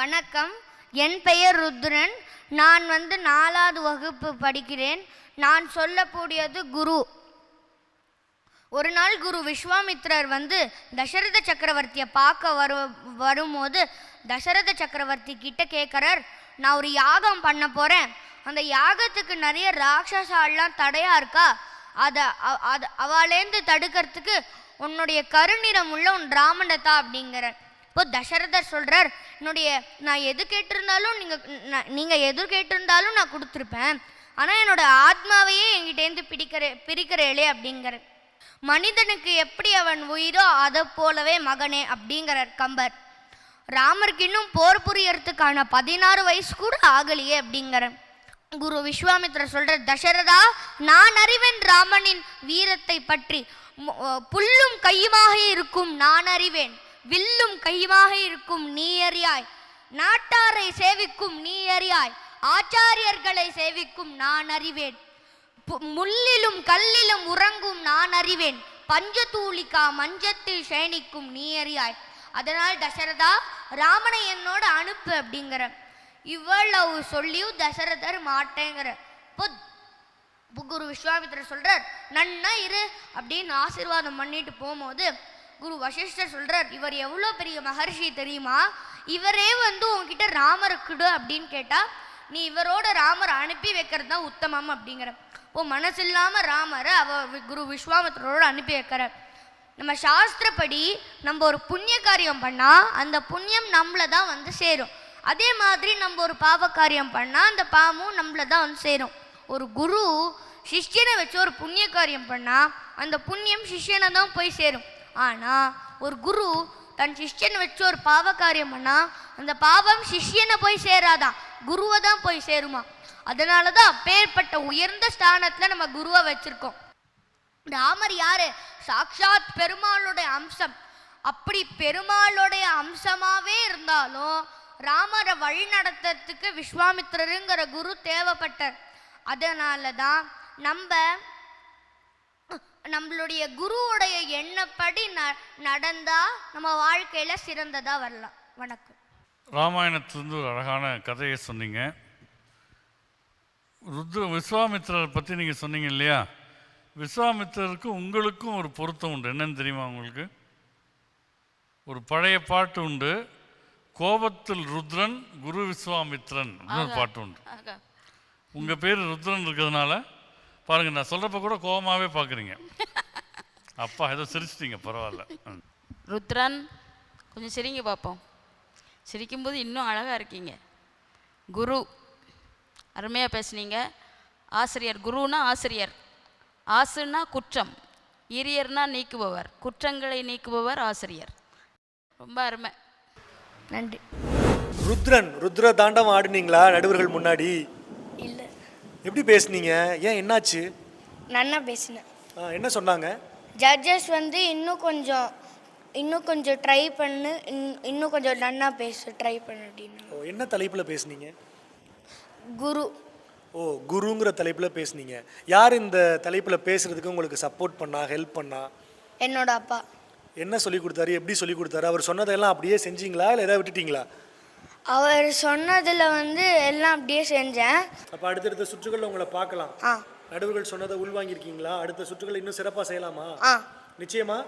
வணக்கம், என் பெயர் ருத்ரன். நான் 4வது வகுப்பு படிக்கிறேன். நான் சொல்லக்கூடியது குரு. ஒரு நாள் குரு விஸ்வாமித்ரர் தசரத சக்கரவர்த்தியை பார்க்க வரும்போது தசரத சக்கரவர்த்தி கிட்ட கேட்குறார், நான் ஒரு யாகம் பண்ண போகிறேன், அந்த யாகத்துக்கு நிறைய ராட்சசாலாம் தடையாக இருக்கா, அவளேந்து தடுக்கிறதுக்கு உன்னுடைய கருநிறம் உள்ள உன் ராமண்டத்தா அப்படிங்கிறார். இப்போ தசரதர் சொல்கிறார், நான் எது கேட்டிருந்தாலும் நீங்கள் எது கேட்டிருந்தாலும் நான் கொடுத்துருப்பேன், ஆனால் என்னோட ஆத்மாவையே என்கிட்டேருந்து பிரிக்கிறேளே அப்படிங்கிற. மனிதனுக்கு எப்படி அவன் உயிரோ அதை போலவே மகனே அப்படிங்கிறார் கம்பர். ராமருக்கு இன்னும் போர் புரியறதுக்கான 16 வயசு கூட ஆகலையே அப்படிங்கிற. குரு விஸ்வாமித்ரர் சொல்றார், தசரதா, நான் அறிவேன் ராமனின் வீரத்தை பற்றி. புல்லும் கையுமாக இருக்கும் நான் அறிவேன், வில்லும் கையுமாக இருக்கும் நீ அறியாய், நாட்டாரை சேவிக்கும் நீ அறியாய், ஆச்சாரியர்களை சேவிக்கும் நான் அறிவேன், முள்ளிலும் கல்லிலும் உறங்கும் நான் அறிவேன், பஞ்சதூளிகா மஞ்சத்தில் சேனிக்கும் நீ அறியாய். அதனால் தசரதா, ராமனை என்னோட அனுப்பு அப்படிங்கிற. இவ்வளவு சொல்லியும் தசரதர் மாட்டேங்கிற. குரு விஸ்வாமித்ரர் சொல்றார், நன்னா இரு அப்படின்னு ஆசீர்வாதம் பண்ணிட்டு போகும்போது குரு வசிஷ்டர் சொல்றார், இவர் எவ்வளோ பெரிய மகர்ஷி தெரியுமா, இவரே உங்ககிட்ட ராமருக்குடு அப்படின்னு கேட்டா நீ இவரோட ராமரை அனுப்பி வைக்கிறது தான் உத்தமம் அப்படிங்கிற. மனசு இல்லாம ராமரை குரு விஸ்வாமித்ரோட அனுப்பி வைக்கிற. நம்ம சாஸ்திரப்படி நம்ம ஒரு புண்ணிய காரியம் பண்ணா அந்த புண்ணியம் நம்மள தான் சேரும். அதே மாதிரி நம்ம ஒரு பாவ காரியம் பண்ணா அந்த பாவமும் நம்மள தான் சேரும். ஒரு குரு சிஷ்யனை வச்சு ஒரு புண்ணிய காரியம் பண்ணா அந்த புண்ணியம் சிஷ்யனை தான் போய் சேரும். ஆனா ஒரு குரு தன் சிஷ்யனை வச்சு ஒரு பாவ காரியம் பண்ணா அந்த பாவம் சிஷ்யனை போய் சேராதான், குருவை தான் போய் சேருமா. அதனாலதான் அப்பேற்பட்ட உயர்ந்த ஸ்தானத்துல நம்ம குருவை வச்சிருக்கோம். ராமர் யாரு? சாக்ஷாத் பெருமாளுடைய அம்சம். அப்படி பெருமாளுடைய அம்சமாவே இருந்தாலும் ராமரை வழி நடத்துறதுக்கு விஸ்வாமித்ரருங்கிற குரு தேவைப்பட்டார். அதனாலதான் நம்மளுடைய குருவுடைய எண்ணப்படி நடந்தா நம்ம வாழ்க்கையில சிறந்ததா வரலாம். வணக்கம். ராமாயணத்திலிருந்து ஒரு அழகான கதையை சொன்னீங்க. விஸ்வாமித்திரர் பற்றி நீங்கள் சொன்னீங்க இல்லையா? விஸ்வாமித்திரருக்கு உங்களுக்கும் ஒரு பொருத்தம் உண்டு. என்னன்னு தெரியுமா உங்களுக்கு? ஒரு பழைய பாட்டு உண்டு, கோபத்தில் ருத்ரன் குரு விஸ்வாமித்ரன் அப்படின்னு ஒரு பாட்டு உண்டு. உங்கள் பேர் ருத்ரன் இருக்கிறதுனால பாருங்கள், நான் சொல்கிறப்ப கூட கோபமாகவே பார்க்குறீங்க. அப்பா ஏதோ சிரிச்சிட்டீங்க, பரவாயில்ல. ருத்ரன், கொஞ்சம் சிரிங்க பார்ப்போம். சிரிக்கும்போது இன்னும் அழகாக இருக்கீங்க. குரு, அருமையாக பேசுனீங்க. ஆசிரியர், குருனா ஆசிரியர், ஆசுனா குற்றம், இரியர்னா நீக்குபவர், குற்றங்களை நீக்குபவர் ஆசிரியர். ரொம்ப அருமை, நன்றி. ருத்ர தாண்டவம் ஆடுனீங்களா நடுவர்கள் முன்னாடி? இல்லை. எப்படி பேசுனீங்க? ஏன், என்னாச்சு? நன்னா பேசினேன். என்ன சொன்னாங்க? ஜட்ஜஸ் இன்னும் கொஞ்சம் ட்ரை பண்ணு, இன்னும் கொஞ்சம் நன்னா பேச ட்ரை பண்ணு அப்படின்னு. என்ன தலைப்பில் பேசுனீங்க? குரு. குருங்கிற தலைப்பில் பேசுனீங்க. யார் இந்த தலைப்பில் பேசுறதுக்கு உங்களுக்கு சப்போர்ட் பண்ணா, ஹெல்ப் பண்ணா? என்னோட அப்பா. என்ன சொல்லி கொடுத்தாரு, எப்படி சொல்லி கொடுத்தாரு? அவர் சொன்னதெல்லாம் அப்படியே செஞ்சீங்களா இல்லை ஏதாவது விட்டுட்டீங்களா? அவர் சொன்னதில் எல்லாம் அப்படியே செஞ்சேன். அப்போ அடுத்தடுத்த சுற்றுகளில் உங்களை பார்க்கலாம். நடுவர்கள் சொன்னதை உள்வாங்கியிருக்கீங்களா? அடுத்த சுற்றுகள் இன்னும் சிறப்பாக செய்யலாமா? நிச்சயமா.